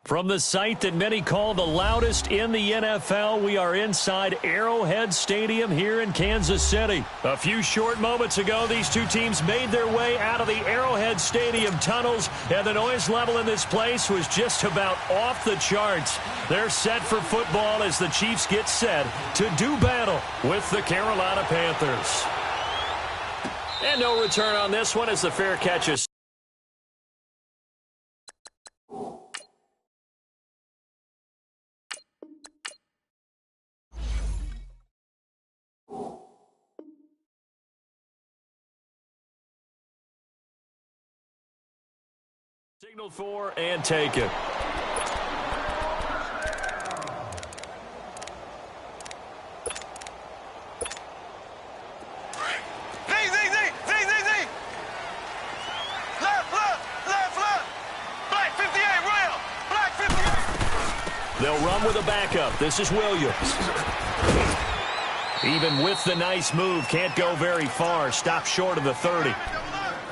From the site that many call the loudest in the NFL, we are inside Arrowhead Stadium here in Kansas City. A few short moments ago, these two teams made their way out of the Arrowhead Stadium tunnels, and the noise level in this place was just about off the charts. They're set for football as the Chiefs get set to do battle with the Carolina Panthers. And no return on this one as the fair catch is. Signaled for and taken. They'll run with a backup. This is Williams. Even with the nice move, can't go very far. Stop short of the 30.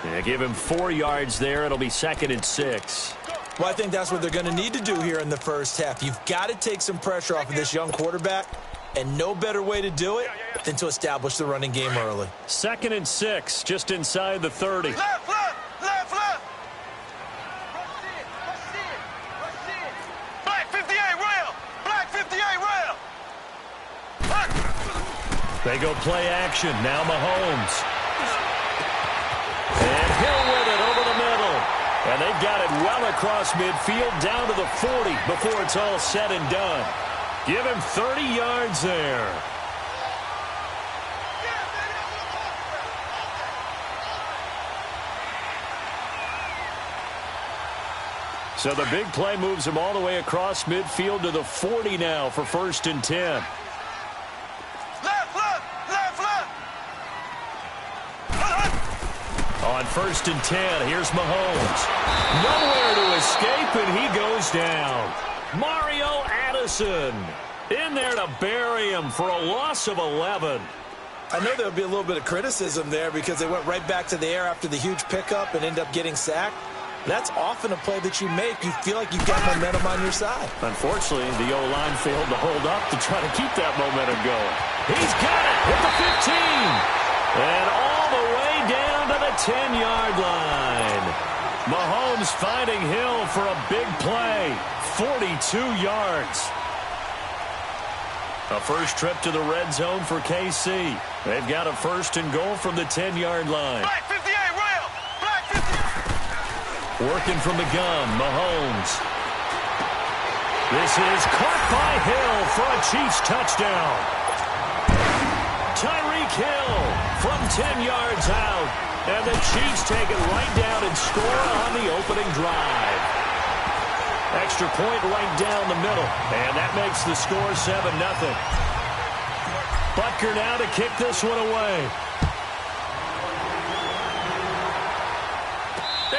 Yeah, give him 4 yards there. It'll be 2nd and 6. Well, I think that's what they're going to need to do here in the first half. You've got to take some pressure off of this young quarterback, and no better way to do it than to establish the running game early. 2nd and 6, just inside the 30. Left, left, left, left. Black 58 rail. Black 58 rail. They go play action. Now Mahomes. And Hill with it over the middle. And they've got it well across midfield down to the 40 before it's all said and done. Give him 30 yards there. So the big play moves him all the way across midfield to the 40 now for 1st and 10. On 1st and 10, here's Mahomes. Nowhere to escape, and he goes down. Mario Addison in there to bury him for a loss of 11. I know there'll be a little bit of criticism there because they went right back to the air after the huge pickup and end up getting sacked. That's often a play that you make. You feel like you've got momentum on your side. Unfortunately, the O-line failed to hold up to try to keep that momentum going. He's got it at the 15. And all the way down to the 10-yard line. Mahomes finding Hill for a big play. 42 yards. A first trip to the red zone for KC. They've got a 1st and goal from the 10-yard line. Black 58 rail. Black 58. Working from the gun, Mahomes. This is caught by Hill for a Chiefs touchdown. Tyreek Hill from 10 yards out. And the Chiefs take it right down and score on the opening drive. Extra point right down the middle. And that makes the score 7-0. Butker now to kick this one away.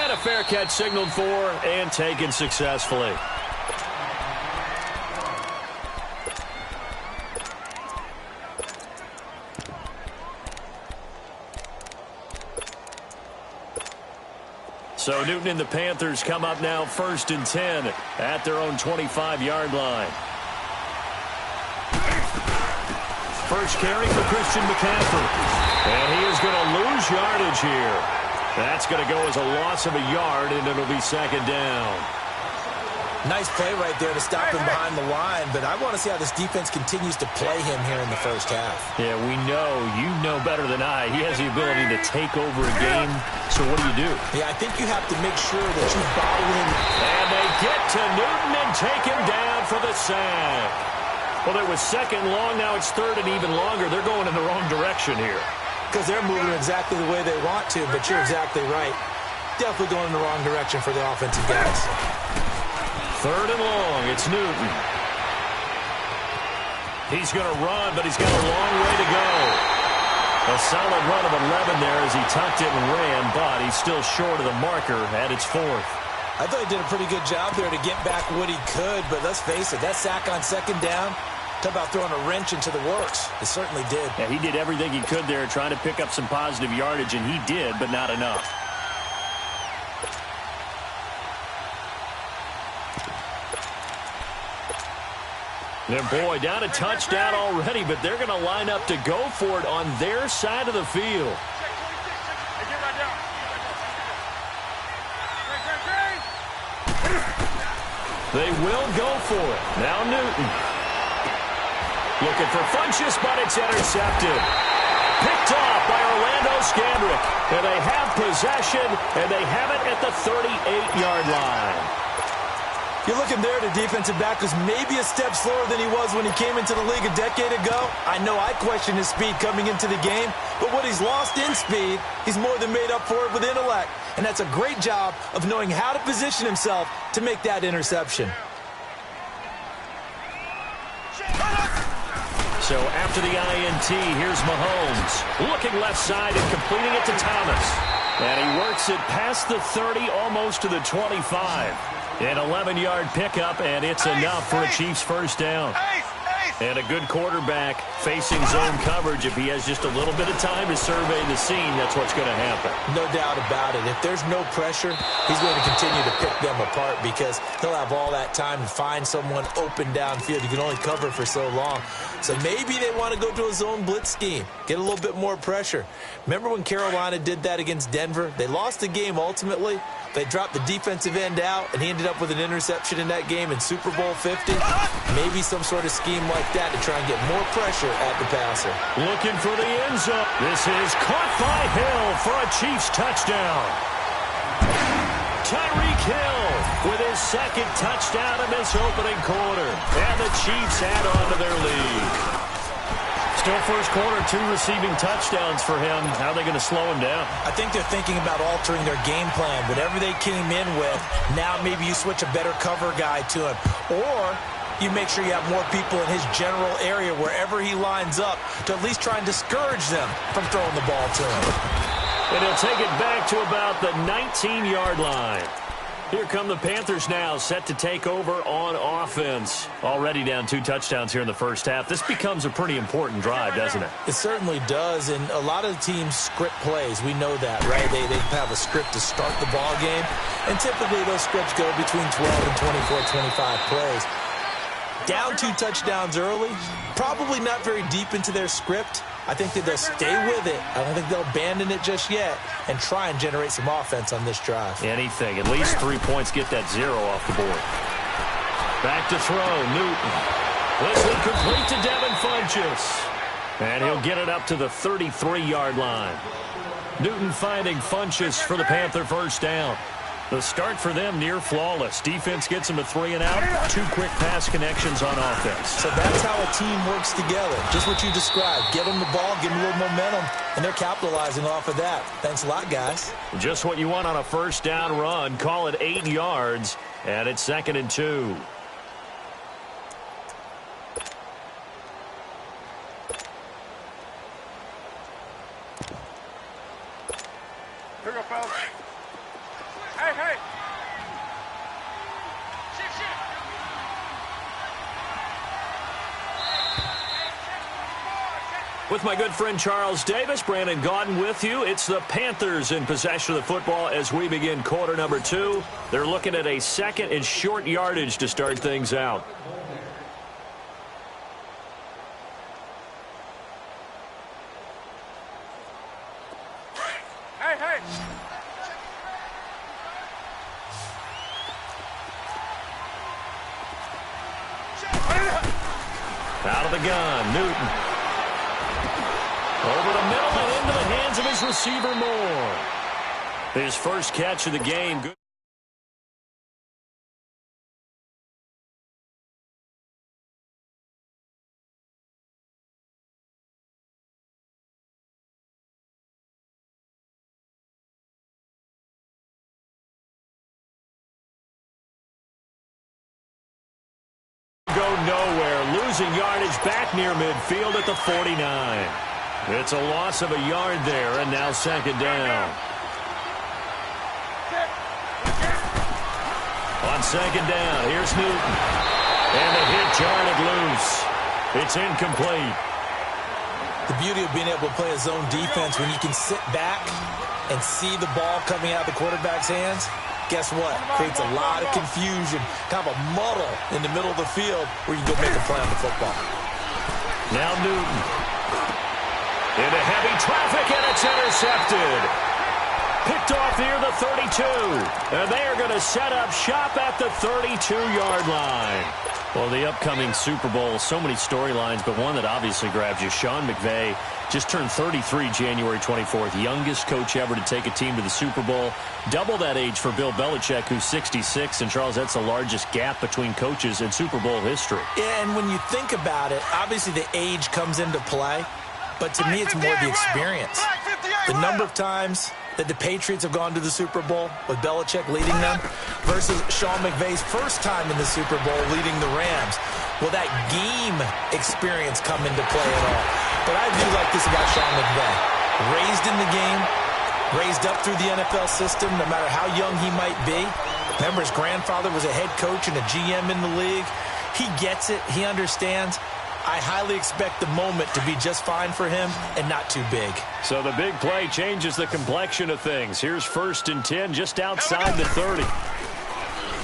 And a fair catch signaled for and taken successfully. So Newton and the Panthers come up now 1st and 10 at their own 25-yard line. First carry for Christian McCaffrey. And he is going to lose yardage here. That's going to go as a loss of a yard, and it'll be 2nd down. Nice play right there to stop him behind the line, but I want to see how this defense continues to play him here in the first half. Yeah, we know. You know better than I. He has the ability to take over a game, so what do? Yeah, I think you have to make sure that you bottle him. And they get to Newton and take him down for the sack. Well, it was 2nd long. Now it's 3rd and even longer. They're going in the wrong direction here. Because they're moving exactly the way they want to, but you're exactly right. Definitely going in the wrong direction for the offensive guys. 3rd and long. It's Newton. He's going to run, but he's got a long way to go. A solid run of 11 there as he tucked it and ran, but he's still short of the marker at its 4th. I thought he did a pretty good job there to get back what he could, but let's face it, that sack on 2nd down, talk about throwing a wrench into the works. It certainly did. Yeah, he did everything he could there trying to pick up some positive yardage, and he did, but not enough. And boy, down a touchdown already, but they're going to line up to go for it on their side of the field. They will go for it. Now Newton. Looking for Funchess, but it's intercepted. Picked off by Orlando Scandrick. And they have possession, and they have it at the 38-yard line. You're looking there, the defensive back was maybe a step slower than he was when he came into the league a decade ago. I know I questioned his speed coming into the game, but what he's lost in speed, he's more than made up for it with intellect. And that's a great job of knowing how to position himself to make that interception. So after the INT, here's Mahomes. Looking left side and completing it to Thomas. And he works it past the 30, almost to the 25. An 11-yard pickup, and it's enough for a Chiefs first down. And a good quarterback facing zone coverage. If he has just a little bit of time to survey the scene, that's what's going to happen. No doubt about it. If there's no pressure, he's going to continue to pick them apart because he'll have all that time to find someone open downfield. You can only cover for so long. So maybe they want to go to a zone blitz scheme, get a little bit more pressure. Remember when Carolina did that against Denver? They lost the game ultimately. They dropped the defensive end out, and he ended up with an interception in that game in Super Bowl 50. Maybe some sort of scheme like that to try and get more pressure at the passer. Looking for the end zone. This is caught by Hill for a Chiefs touchdown. Tyreek Hill with his second touchdown in this opening quarter. And the Chiefs add on to their lead. Still first quarter, 2 receiving touchdowns for him. How are they going to slow him down? I think they're thinking about altering their game plan. Whatever they came in with, now maybe you switch a better cover guy to him. Or you make sure you have more people in his general area wherever he lines up to at least try and discourage them from throwing the ball to him. And he'll take it back to about the 19-yard line. Here come the Panthers now, set to take over on offense. Already down 2 touchdowns here in the first half. This becomes a pretty important drive, doesn't it? It certainly does, and a lot of teams script plays. We know that, right? They have a script to start the ball game, and typically those scripts go between 12 and 24, 25 plays. Down 2 touchdowns early, probably not very deep into their script. I think that they'll stay with it. I don't think they'll abandon it just yet and try and generate some offense on this drive. Anything. At least 3 points, get that 0 off the board. Back to throw, Newton. This one complete to Devin Funchess. And he'll get it up to the 33-yard line. Newton finding Funchess for the Panther first down. The start for them near flawless. Defense gets them to 3 and out. 2 quick pass connections on offense. So that's how a team works together. Just what you described. Get them the ball, give them a little momentum, and they're capitalizing off of that. Thanks a lot, guys. Just what you want on a first down run. Call it 8 yards, and it's 2nd and 2. Here we go, fellas. Hey, hey. Shit. With my good friend Charles Davis, Brandon Gaudin with you. It's the Panthers in possession of the football as we begin quarter number 2. They're looking at a 2nd and short yardage to start things out. Hey. Out of the gun, Newton. Over the middle and into the hands of his receiver, Moore. His first catch of the game. Good. Go nowhere, losing yardage back near midfield at the 49. It's a loss of a yard there, and now 2nd down. On 2nd down, here's Newton. And the hit jarred it loose. It's incomplete. The beauty of being able to play a zone defense when you can sit back and see the ball coming out of the quarterback's hands, Guess what? Creates a lot of confusion, kind of a muddle in the middle of the field where you can go make a play on the football. Now Newton. Into heavy traffic, and it's intercepted. Picked off near the 32. And they are going to set up shop at the 32-yard line. Well, the upcoming Super Bowl, so many storylines, but one that obviously grabs you. Sean McVay just turned 33 January 24th. Youngest coach ever to take a team to the Super Bowl. Double that age for Bill Belichick, who's 66. And, Charles, that's the largest gap between coaches in Super Bowl history. Yeah, and when you think about it, obviously the age comes into play. But to me, it's more the experience. The number of times that the Patriots have gone to the Super Bowl with Belichick leading them versus Sean McVay's first time in the Super Bowl leading the Rams. Will that game experience come into play at all? But I do like this about Sean McVay. Raised in the game, raised up through the NFL system, no matter how young he might be. Remember, his grandfather was a head coach and a GM in the league. He gets it. He understands. I highly expect the moment to be just fine for him and not too big. So the big play changes the complexion of things. Here's 1st and 10 just outside the 30.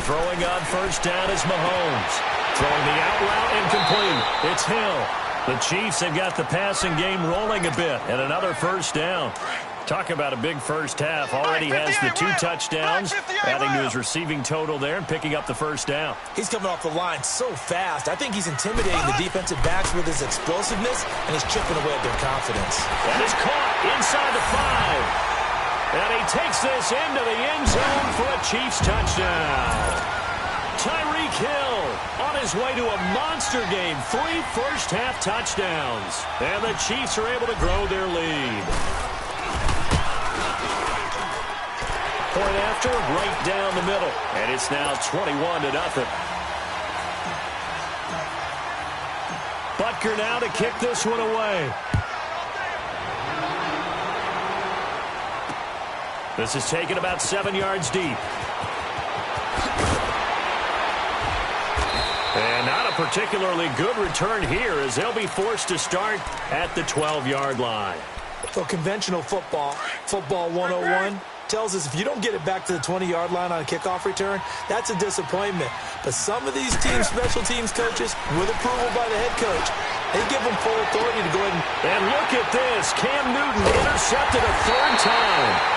Throwing on first down is Mahomes. Throwing the out route incomplete. It's Hill. The Chiefs have got the passing game rolling a bit, and another first down. Talk about a big first half. Already has the 2 touchdowns, adding to his receiving total there and picking up the first down. He's coming off the line so fast. I think he's intimidating the defensive backs with his explosiveness, and he's chipping away at their confidence. That is caught inside the 5. And he takes this into the end zone for a Chiefs touchdown. Tyreek Hill on his way to a monster game. 3 first-half touchdowns. And the Chiefs are able to grow their lead. Point after, right down the middle. And it's now 21-0. Butker now to kick this one away. This is taken about 7 yards deep. And not a particularly good return here as they'll be forced to start at the 12-yard line. So conventional football 101, tells us if you don't get it back to the 20-yard line on a kickoff return, that's a disappointment. But some of these teams, special teams coaches, with approval by the head coach, they give them full authority to go ahead and look at this. Cam Newton intercepted a 3rd time.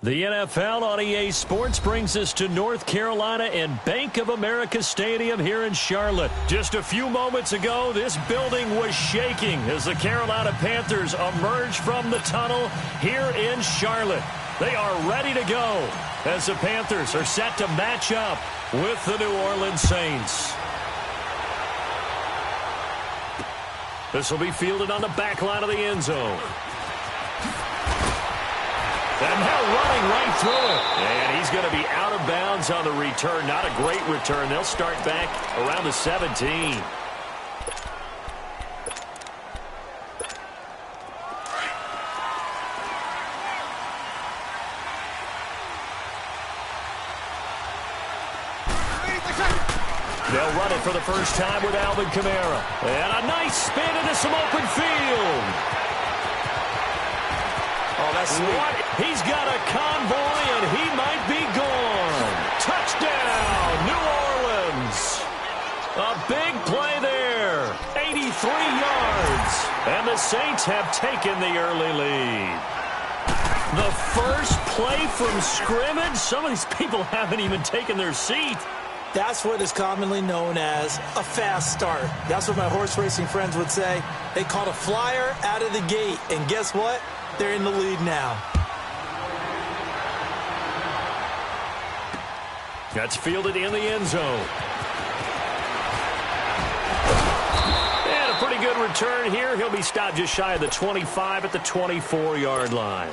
The NFL on EA Sports brings us to North Carolina and Bank of America Stadium here in Charlotte. Just a few moments ago, this building was shaking as the Carolina Panthers emerged from the tunnel here in Charlotte. They are ready to go as the Panthers are set to match up with the New Orleans Saints. This will be fielded on the back line of the end zone. And now running right through it. And he's going to be out of bounds on the return. Not a great return. They'll start back around the 17. They'll run it for the first time with Alvin Kamara. And a nice spin into some open field. Oh, that's sweet. He's got a convoy, and he might be gone. Touchdown, New Orleans. A big play there. 83 yards. And the Saints have taken the early lead. The first play from scrimmage. Some of these people haven't even taken their seat. That's what is commonly known as a fast start. That's what my horse racing friends would say. They caught a flyer out of the gate, and guess what? They're in the lead now. That's fielded in the end zone. And a pretty good return here. He'll be stopped just shy of the 25 at the 24-yard line.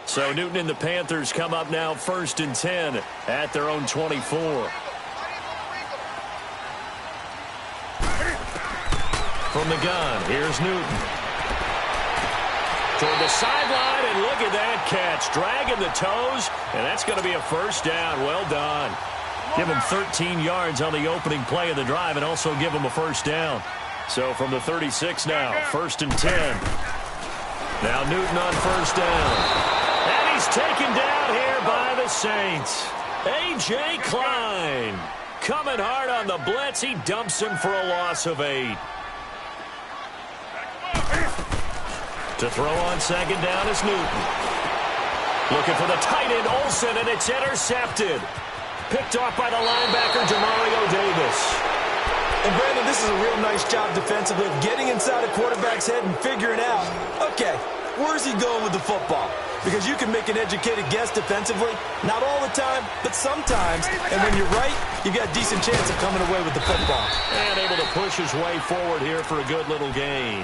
So Newton and the Panthers come up now 1st and 10 at their own 24. From the gun, here's Newton. Toward the sideline, and look at that catch. Dragging the toes, and that's going to be a first down. Well done. Give him 13 yards on the opening play of the drive and also give him a first down. So from the 36 now, 1st and 10. Now Newton on first down. And he's taken down here by the Saints. A.J. Klein coming hard on the blitz. He dumps him for a loss of 8. To throw on second down is Newton. Looking for the tight end, Olsen, and it's intercepted. Picked off by the linebacker, Demario Davis. And Brandon, this is a real nice job defensively of getting inside a quarterback's head and figuring out, okay, where's he going with the football? Because you can make an educated guess defensively. Not all the time, but sometimes. And when you're right, you've got a decent chance of coming away with the football. And able to push his way forward here for a good little gain.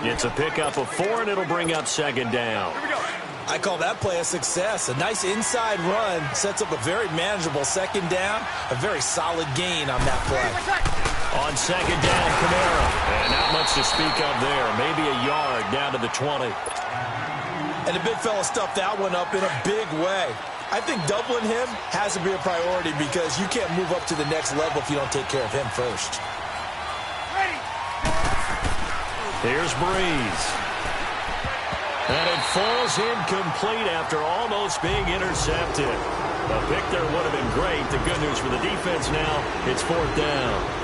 It's a pickup of 4, and it'll bring up second down. I call that play a success. A nice inside run sets up a very manageable second down. A very solid gain on that play. On second down, Kamara. And not much to speak of there. Maybe a yard down to the 20. And the big fella stuffed that one up in a big way. I think doubling him has to be a priority because you can't move up to the next level if you don't take care of him first. Here's Breeze. And it falls incomplete after almost being intercepted. A pick there would have been great. The good news for the defense now, it's 4th down.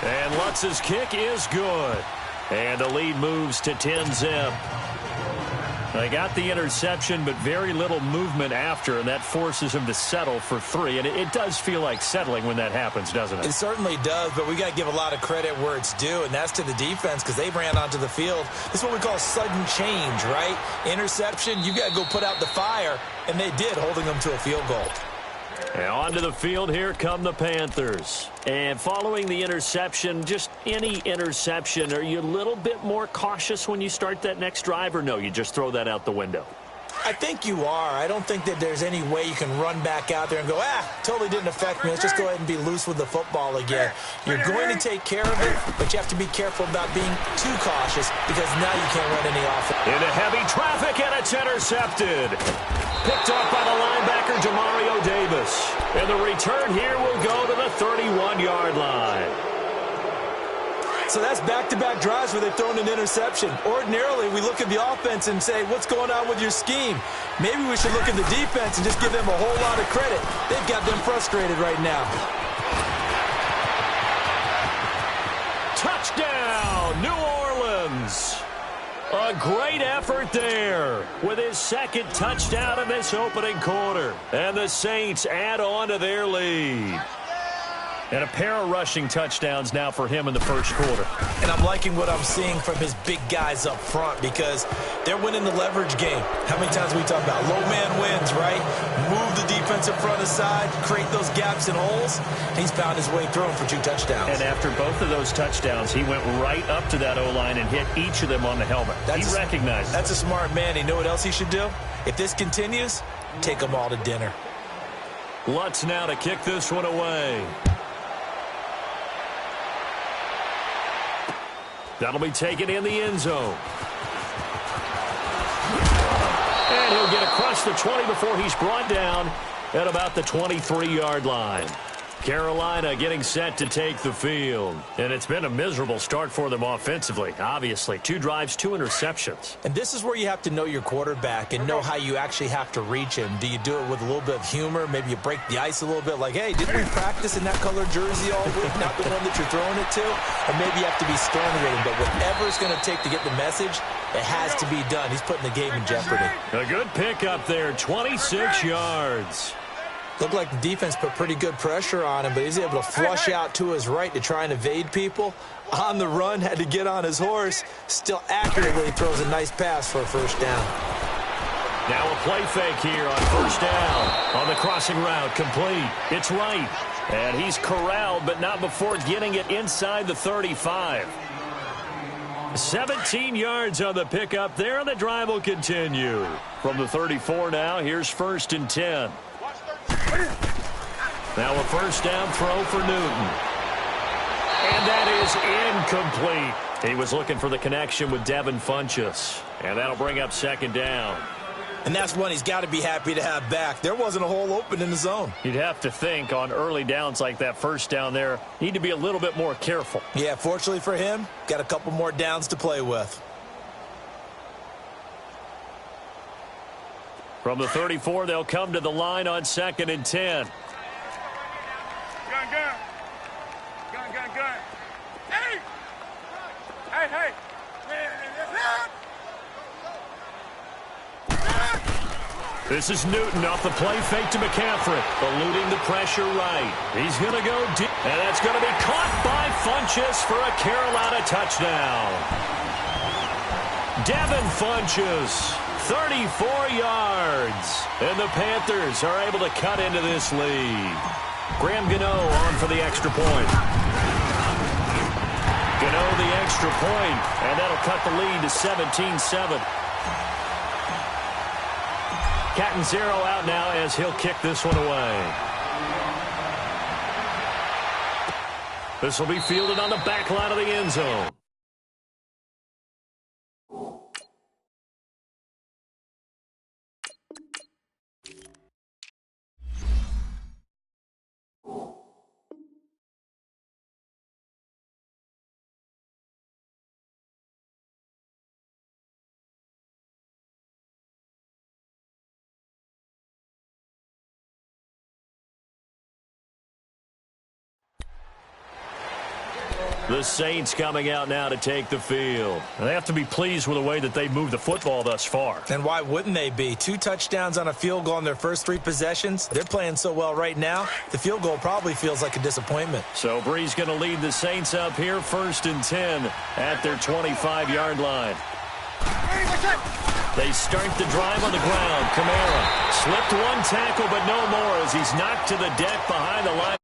And Lutz's kick is good. And the lead moves to 10-zip. They got the interception, but very little movement after, and that forces him to settle for 3. And it does feel like settling when that happens, doesn't it? It certainly does, but we got to give a lot of credit where it's due, and that's to the defense because they ran onto the field. This is what we call sudden change, right? Interception, you got to go put out the fire, and they did, holding them to a field goal. And onto the field, here come the Panthers. And following the interception, just any interception, are you a little bit more cautious when you start that next drive, or no, you just throw that out the window? I think you are. I don't think that there's any way you can run back out there and go, totally didn't affect me. Let's just go ahead and be loose with the football again. You're going to take care of it, but you have to be careful about being too cautious because now you can't run any offense. Into heavy traffic, and it's intercepted. Picked off by the linebacker, Demario Davis. And the return here will go to the 31-yard line. so that's back-to-back drives where they've thrown an interception. Ordinarily, we look at the offense and say, what's going on with your scheme? Maybe we should look at the defense and just give them a whole lot of credit. They've got them frustrated right now. Touchdown, New Orleans. A great effort there with his second touchdown in this opening quarter. And the Saints add on to their lead. And a pair of rushing touchdowns now for him in the first quarter. And I'm liking what I'm seeing from his big guys up front because they're winning the leverage game. How many times we talk about low man wins, right? Move the defensive front aside, create those gaps and holes. He's found his way through them for 2 touchdowns. And after both of those touchdowns, he went right up to that O-line and hit each of them on the helmet. He recognized it. That's a smart man. You know what else he should do? If this continues, take them all to dinner. Lutz now to kick this one away. That'll be taken in the end zone. And he'll get across the 20 before he's brought down at about the 23-yard line. Carolina getting set to take the field. And it's been a miserable start for them offensively, obviously. 2 drives, 2 interceptions. And this is where you have to know your quarterback and know how you actually have to reach him. Do you do it with a little bit of humor? Maybe you break the ice a little bit like, hey, didn't we practice in that color jersey all week, not the one that you're throwing it to? Or maybe you have to be stern with him. But whatever it's going to take to get the message, it has to be done. He's putting the game in jeopardy. A good pickup there, 26 yards. Looked like the defense put pretty good pressure on him, but he's able to flush out to his right to try and evade people. On the run, had to get on his horse. Still accurately throws a nice pass for a first down. Now a play fake here on first down. On the crossing route, complete. It's right. And he's corralled, but not before getting it inside the 35. 17 yards on the pickup there, and the drive will continue. From the 34 now, here's 1st and 10. Now a first down throw for Newton. And that is incomplete. He was looking for the connection with Devin Funchess. And that'll bring up 2nd down. And that's one he's got to be happy to have back. There wasn't a hole open in the zone. You'd have to think on early downs like that first down there, need to be a little bit more careful. Yeah, fortunately for him, got a couple more downs to play with. From the 34, they'll come to the line on 2nd and 10. Gun. Hey! Hey! This is Newton off the play fake to McCaffrey. Eluding the pressure right. He's going to go deep. And that's going to be caught by Funchess for a Carolina touchdown. Devin Funchess, 34 yards. And the Panthers are able to cut into this lead. Graham Gano on for the extra point. Gano the extra point, and that'll cut the lead to 17-7. Catanzaro out now as he'll kick this one away. This will be fielded on the back line of the end zone. The Saints coming out now to take the field. They have to be pleased with the way that they moved the football thus far. And why wouldn't they be? 2 touchdowns on a field goal in their first 3 possessions. They're playing so well right now, the field goal probably feels like a disappointment. So Bree's going to lead the Saints up here, 1st and 10 at their 25-yard line. They start the drive on the ground. Kamara slipped 1 tackle, but no more as he's knocked to the deck behind the line.